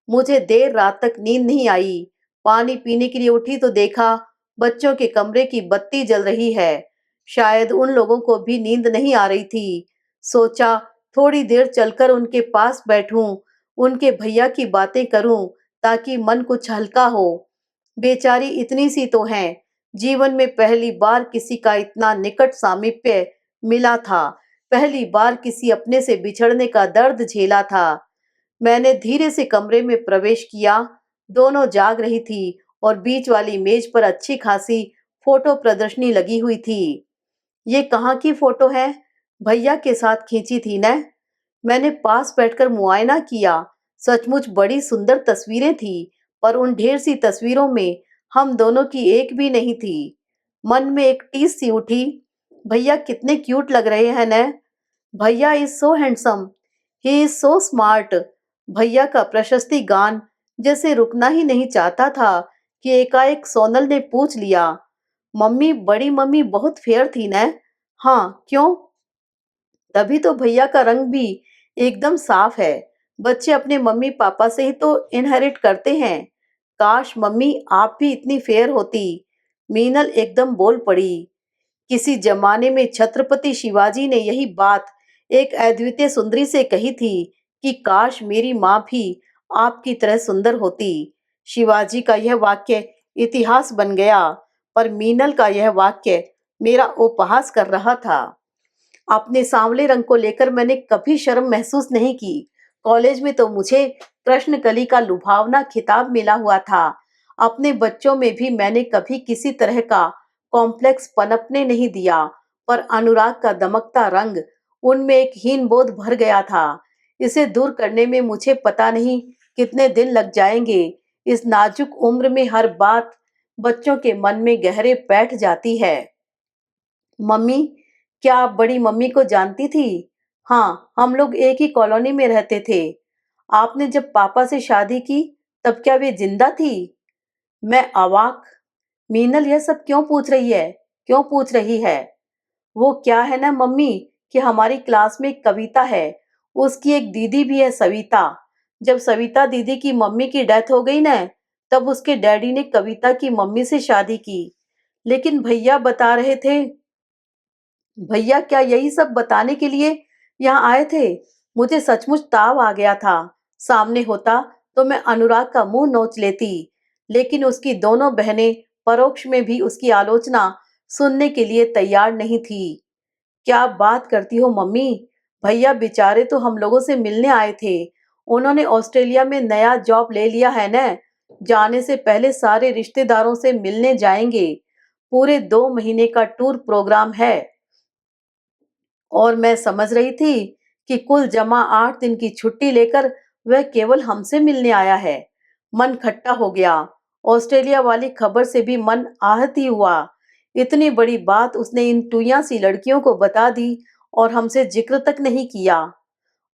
मुझे देर रात तक नींद नहीं आई। पानी पीने के लिए उठी तो देखा बच्चों के कमरे की बत्ती जल रही है। शायद उन लोगों को भी नींद नहीं आ रही थी। सोचा थोड़ी देर चलकर उनके पास बैठूं, उनके भैया की बातें करूं, ताकि मन कुछ हल्का हो। बेचारी इतनी सी तो हैं। जीवन में पहली बार किसी का इतना निकट सामीप्य मिला था। पहली बार किसी अपने से बिछड़ने का दर्द झेला था। मैंने धीरे से कमरे में प्रवेश किया। दोनों जाग रही थी और बीच वाली मेज पर अच्छी खासी फोटो प्रदर्शनी लगी हुई थी। ये कहाँ की फोटो है? भैया के साथ खींची थी न? मैंने पास बैठकर मुआयना किया। सचमुच बड़ी सुंदर तस्वीरें थी, पर उन ढेर सी तस्वीरों में हम दोनों की एक भी नहीं थी। मन में एक टीस सी उठी, भैया कितने क्यूट लग रहे हैं न? भैया is so handsome, he is so smart. भैया का प्रशस्ति गान जैसे रुकना ही नहीं चाहता था कि एकाएक सोनल ने पूछ लिया, मम्मी, बड़ी मम्मी बहुत फेयर थी न? हाँ, क्यों? तभी तो भैया का रंग भी एकदम साफ है। बच्चे अपने मम्मी पापा से ही तो इनहेरिट करते हैं। काश मम्मी आप भी इतनी फेयर होती। मीनल एकदम बोल पड़ी। किसी जमाने में छत्रपति शिवाजी ने यही बात एक अद्वितीय सुंदरी से कही थी कि काश मेरी माँ भी आपकी तरह सुंदर होती। शिवाजी का यह वाक्य इतिहास बन गया, पर मीनल का यह वाक्य मेरा उपहास कर रहा था। अपने सांवले रंग को लेकर मैंने कभी शर्म महसूस नहीं की। कॉलेज में तो मुझे कृष्णकली का लुभावना खिताब मिला हुआ था। अपने बच्चों में भी मैंने कभी किसी तरह का कॉम्प्लेक्स पनपने नहीं दिया, पर अनुराग का दमकता रंग उनमें एक हीन बोध भर गया था। इसे दूर करने में मुझे पता नहीं कितने दिन लग जाएंगे। इस नाजुक उम्र में हर बात बच्चों के मन में गहरे बैठ जाती है। मम्मी, क्या आप बड़ी मम्मी को जानती थी? हाँ, हम लोग एक ही कॉलोनी में रहते थे। आपने जब पापा से शादी की, तब क्या वे जिंदा थी? मैं अवाक। मीनल यह सब क्यों पूछ रही है? क्यों पूछ रही है? वो क्या है ना मम्मी, कि हमारी क्लास में एक कविता है, उसकी एक दीदी भी है, सविता। जब सविता दीदी की मम्मी की डेथ हो गई ना, तब उसके डैडी ने कविता की मम्मी से शादी की। लेकिन भैया बता रहे थे, भैया क्या यही सब बताने के लिए यहाँ आए थे? मुझे सचमुच ताव आ गया था। सामने होता तो मैं अनुराग का मुंह नोच लेती, लेकिन उसकी दोनों बहनें परोक्ष में भी उसकी आलोचना सुनने के लिए तैयार नहीं थी। क्या बात करती हो मम्मी? भैया बेचारे तो हम लोगों से मिलने आए थे। उन्होंने ऑस्ट्रेलिया में नया जॉब ले लिया है न। जाने से पहले सारे रिश्तेदारों से मिलने जाएंगे। पूरे 2 महीने का टूर प्रोग्राम है। और मैं समझ रही थी कि कुल जमा 8 दिन की छुट्टी लेकर वह केवल हमसे मिलने आया है। मन खट्टा हो गया। ऑस्ट्रेलिया वाली खबर से भी मन आहत ही हुआ। इतनी बड़ी बात उसने इन टुईया सी लड़कियों को बता दी और हमसे जिक्र तक नहीं किया।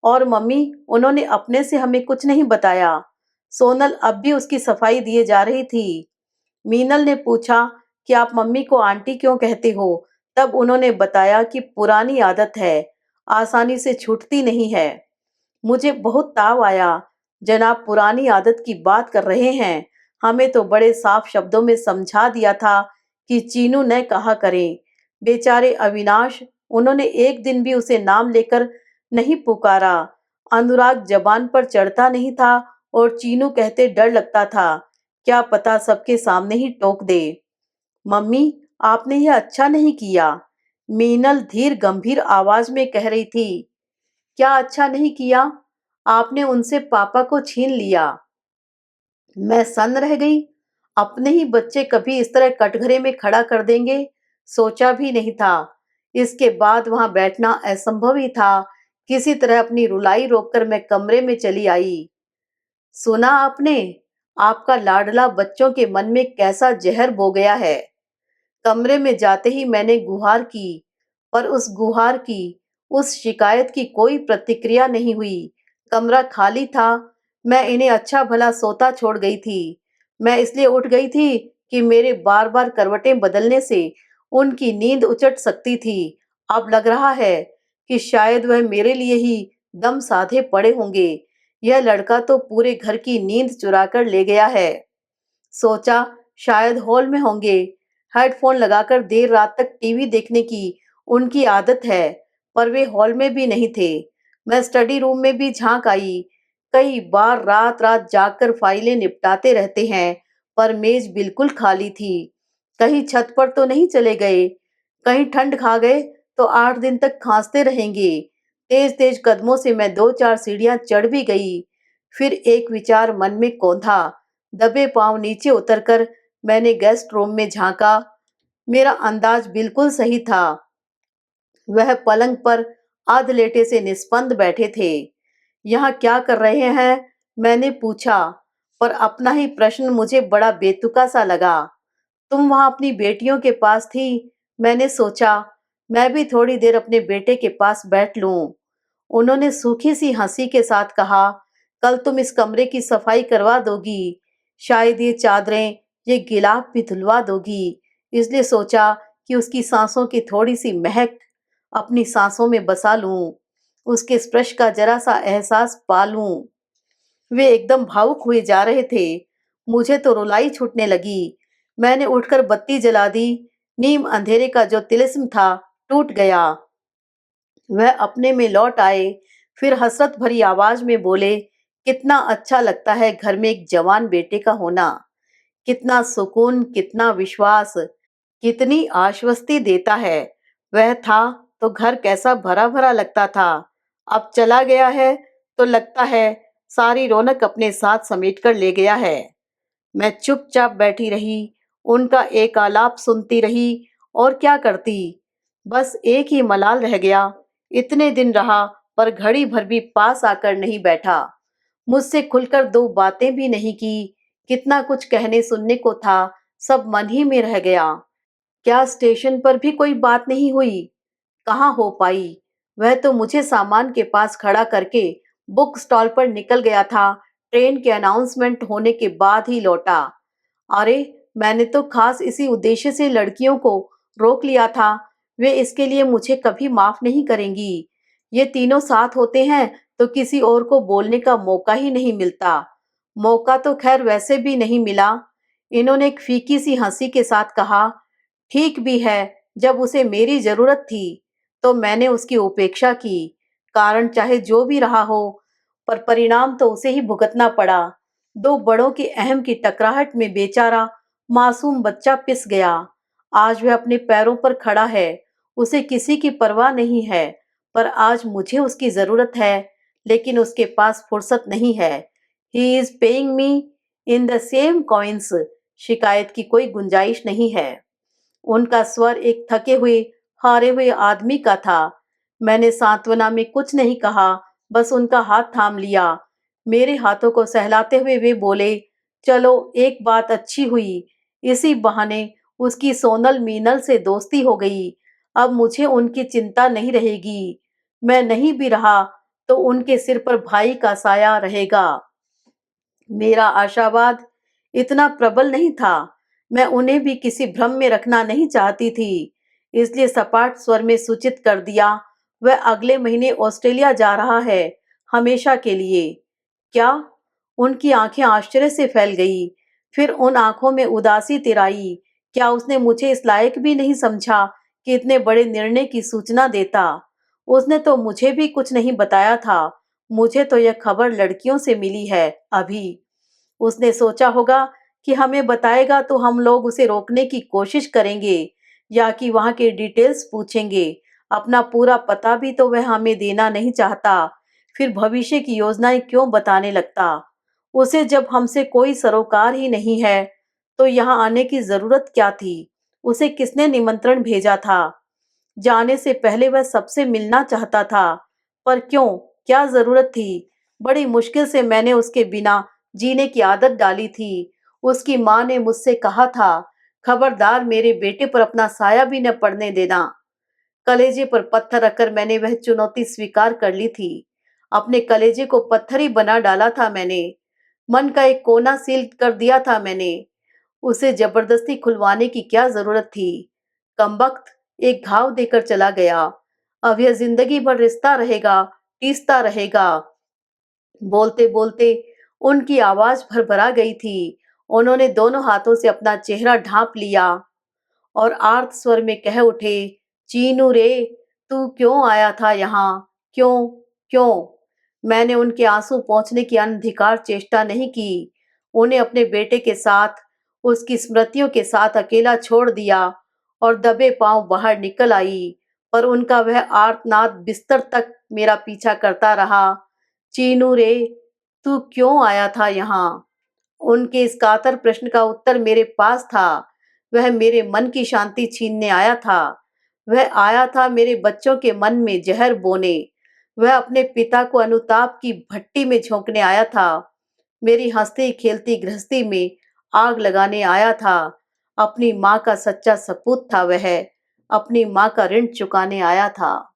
और मम्मी, उन्होंने अपने से हमें कुछ नहीं बताया। सोनल अब भी उसकी सफाई दिए जा रही थी। मीनल ने पूछा कि आप मम्मी को आंटी क्यों कहते हो? तब उन्होंने बताया कि पुरानी आदत है, आसानी से छूटती नहीं है। मुझे बहुत ताव आया। जनाब पुरानी आदत की बात कर रहे हैं। हमें तो बड़े साफ शब्दों में समझा दिया था कि चीनू न कहा करें। बेचारे अविनाश, उन्होंने एक दिन भी उसे नाम लेकर नहीं पुकारा। अनुराग जबान पर चढ़ता नहीं था और चीनू कहते डर लगता था, क्या पता सबके सामने ही टोक दे। मम्मी, आपने यह अच्छा नहीं किया। मीनल धीर गंभीर आवाज में कह रही थी। क्या अच्छा नहीं किया? आपने उनसे पापा को छीन लिया। मैं सन्न रह गई। अपने ही बच्चे कभी इस तरह कटघरे में खड़ा कर देंगे, सोचा भी नहीं था। इसके बाद वहां बैठना असंभव ही था। किसी तरह अपनी रुलाई रोककर मैं कमरे में चली आई। सुना आपने? आपका लाडला बच्चों के मन में कैसा जहर बो गया है। कमरे में जाते ही मैंने गुहार की, पर उस गुहार की, उस शिकायत की कोई प्रतिक्रिया नहीं हुई। कमरा खाली था। मैं इन्हें अच्छा भला सोता छोड़ गई थी। मैं इसलिए उठ गई थी कि मेरे बार बार करवटें बदलने से उनकी नींद उचट सकती थी। अब लग रहा है कि शायद वह मेरे लिए ही दम साधे पड़े होंगे। यह लड़का तो पूरे घर की नींद चुरा कर ले गया है। सोचा शायद हॉल में होंगे। हेडफोन लगाकर देर रात तक टीवी देखने की उनकी आदत है, पर वे हॉल में भी नहीं थे। मैं स्टडी रूम में भी झांक आई। कई बार रात रात जागकर फाइलें निपटाते रहते हैं, पर मेज बिल्कुल खाली थी। कहीं छत पर तो नहीं चले गए? कहीं ठंड खा गए तो 8 दिन तक खांसते रहेंगे। तेज तेज कदमों से मैं 2-4 सीढ़ियां चढ़ भी गई। फिर एक विचार मन में कौंधा। दबे पांव नीचे उतरकर मैंने गेस्ट रूम में झांका। मेरा अंदाज बिल्कुल सही था। वह पलंग पर आध लेटे से निस्पंद बैठे थे। यहाँ क्या कर रहे हैं? मैंने पूछा, पर अपना ही प्रश्न मुझे बड़ा बेतुका सा लगा। तुम वहां अपनी बेटियों के पास थी। मैंने सोचा मैं भी थोड़ी देर अपने बेटे के पास बैठ लूं। उन्होंने सूखी सी हंसी के साथ कहा, कल तुम इस कमरे की सफाई करवा दोगी। शायद ये चादरें, ये गिलाफ भी धुलवा दोगी। इसलिए सोचा कि उसकी सांसों की थोड़ी सी महक अपनी सांसों में बसा लूं, उसके स्पर्श का जरा सा एहसास पा लूं। वे एकदम भावुक हुए जा रहे थे। मुझे तो रुलाई छूटने लगी। मैंने उठकर बत्ती जला दी। नीम अंधेरे का जो तिलिस्म था टूट गया। वह अपने में लौट आए। फिर हसरत भरी आवाज में बोले, कितना अच्छा लगता है घर में एक जवान बेटे का होना। कितना सुकून, कितना विश्वास, कितनी आश्वस्ति देता है। वह था तो घर कैसा भरा भरा लगता था। अब चला गया है तो लगता है सारी रौनक अपने साथ समेट कर ले गया है। मैं चुपचाप बैठी रही, उनका एक आलाप सुनती रही। और क्या करती? बस एक ही मलाल रह गया। इतने दिन रहा, पर घड़ी भर भी पास आकर नहीं बैठा। मुझसे खुलकर 2 बातें भी नहीं की। कितना कुछ कहने सुनने को था, सब मन ही में रह गया। क्या स्टेशन पर भी कोई बात नहीं हुई? कहाँ हो पाई? वह तो मुझे सामान के पास खड़ा करके बुक स्टॉल पर निकल गया था। ट्रेन के अनाउंसमेंट होने के बाद ही लौटा। अरे, मैंने तो खास इसी उद्देश्य से लड़कियों को रोक लिया था। वे इसके लिए मुझे कभी माफ नहीं करेंगी। ये तीनों साथ होते हैं तो किसी और को बोलने का मौका ही नहीं मिलता। मौका तो खैर वैसे भी नहीं मिला। इन्होंने एक फीकी सी हंसी के साथ कहा, ठीक भी है, जब उसे मेरी जरूरत थी तो मैंने उसकी उपेक्षा की। कारण चाहे जो भी रहा हो, पर परिणाम तो उसे ही भुगतना पड़ा। दो बड़ों की अहम की टकराहट में बेचारा मासूम बच्चा पिस गया। आज वह अपने पैरों पर खड़ा है, उसे किसी की परवाह नहीं है। पर आज मुझे उसकी जरूरत है, लेकिन उसके पास फुर्सत नहीं है। He is paying me in the same coins. शिकायत की कोई गुंजाइश नहीं है। उनका स्वर एक थके हुए, हारे हुए आदमी का था। मैंने सांत्वना में कुछ नहीं कहा, बस उनका हाथ थाम लिया। मेरे हाथों को सहलाते हुए वे बोले, चलो एक बात अच्छी हुई, इसी बहाने उसकी सोनल मीनल से दोस्ती हो गई। अब मुझे उनकी चिंता नहीं रहेगी। मैं नहीं भी रहा तो उनके सिर पर भाई का साया रहेगा। मेरा आशावाद इतना प्रबल नहीं था। मैं उन्हें भी किसी भ्रम में रखना नहीं चाहती थी, इसलिए सपाट स्वर में सूचित कर दिया, वह अगले महीने ऑस्ट्रेलिया जा रहा है, हमेशा के लिए। क्या? उनकी आंखें आश्चर्य से फैल गई। फिर उन आंखों में उदासी तिराई। क्या उसने मुझे इस लायक भी नहीं समझा कि इतने बड़े निर्णय की सूचना देता? उसने तो मुझे भी कुछ नहीं बताया था। मुझे तो यह खबर लड़कियों से मिली है अभी। उसने सोचा होगा कि हमें बताएगा तो हम लोग उसे रोकने की कोशिश करेंगे, या कि वहां के डिटेल्स पूछेंगे। अपना पूरा पता भी तो वह हमें देना नहीं चाहता। फिर भविष्य की योजनाएं क्यों बताने लगता? उसे जब हमसे कोई सरोकार ही नहीं है तो यहाँ आने की जरूरत क्या थी? उसे किसने निमंत्रण भेजा था? जाने से पहले वह सबसे मिलना चाहता था, पर क्यों? क्या जरूरत थी? बड़ी मुश्किल से मैंने उसके बिना जीने की आदत डाली थी। उसकी माँ ने मुझसे कहा था, खबरदार मेरे बेटे पर अपना साया भी न पड़ने देना। कलेजे पर पत्थर रखकर मैंने वह चुनौती स्वीकार कर ली थी। अपने कलेजे को पत्थर ही बना डाला था मैंने। मन का एक कोना सील कर दिया था मैंने। उसे जबरदस्ती खुलवाने की क्या जरूरत थी? कमबख्त, एक घाव देकर चला गया। अब यह जिंदगी भर रिश्ता रहेगा, टीसता रहेगा। बोलते बोलते उनकी आवाज भरभरा गई थी। उन्होंने दोनों हाथों से अपना चेहरा ढांप लिया और आर्त स्वर में कह उठे, चीनू रे, तू क्यों आया था यहाँ? क्यों? क्यों? मैंने उनके आंसू पोंछने की अनधिकार चेष्टा नहीं की। उन्हें अपने बेटे के साथ, उसकी स्मृतियों के साथ अकेला छोड़ दिया और दबे पांव बाहर निकल आई। पर उनका वह आर्तनाद बिस्तर तक मेरा पीछा करता रहा। चीनू रे, तू क्यों आया था यहाँ? उनके इस कातर प्रश्न का उत्तर मेरे पास था। वह मेरे मन की शांति छीनने आया था। वह आया था मेरे बच्चों के मन में जहर बोने। वह अपने पिता को अनुताप की भट्टी में झोंकने आया था। मेरी हंसती खेलती गृहस्थी में आग लगाने आया था। अपनी माँ का सच्चा सपूत था वह। अपनी माँ का ऋण चुकाने आया था।